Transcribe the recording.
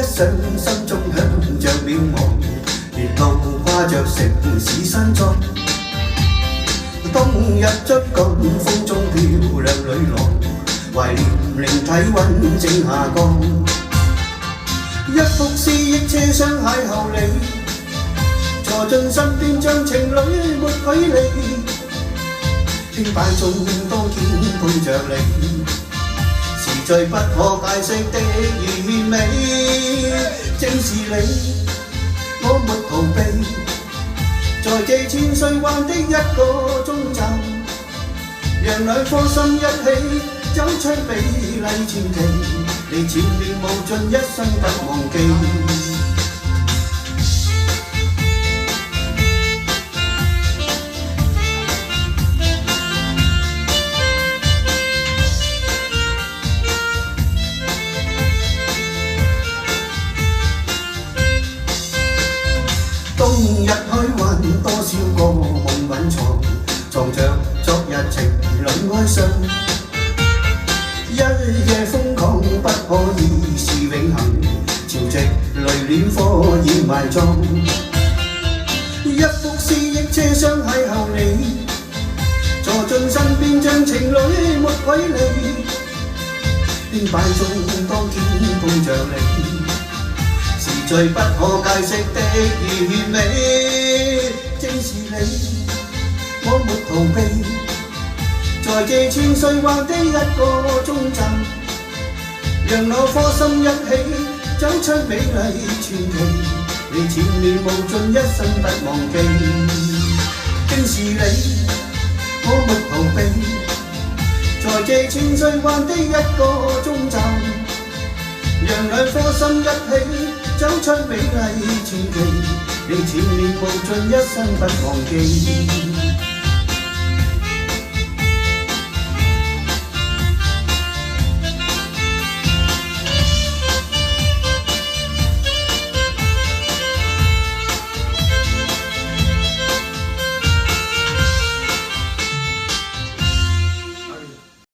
想，心中響着渺茫，沿路跨着城市山莊。冬日追趕，風中漂亮女郎，懷念令體溫正下降。一幅詩憶車廂邂逅你，坐進身邊像情侶沒距離。輕擺中多見碰着你，是最不可解釋的完美。正是你，我沒逃避，在這千歲彎的一個終站，讓兩顆心一起走出美麗傳奇，你纏綿無盡，一生不忘記。冬日虛幻，多少個夢蘊藏，藏着昨日情侶哀傷。一夜瘋狂不可以是永恆，潮汐淚戀火已埋葬。一幅詩憶車廂邂逅你，坐進身邊像情侶沒距離。輕擺中當天碰着你，最不可解釋的完美。正是你，我沒逃避，在這千歲彎的一個終站，讓我顆心一起走出美麗傳奇，你纏綿無盡，一生不忘記。正是你，我沒逃避，在這千歲彎的一個終站，讓兩顆心一起走出美麗傳奇，你纏綿無盡，一生不忘記。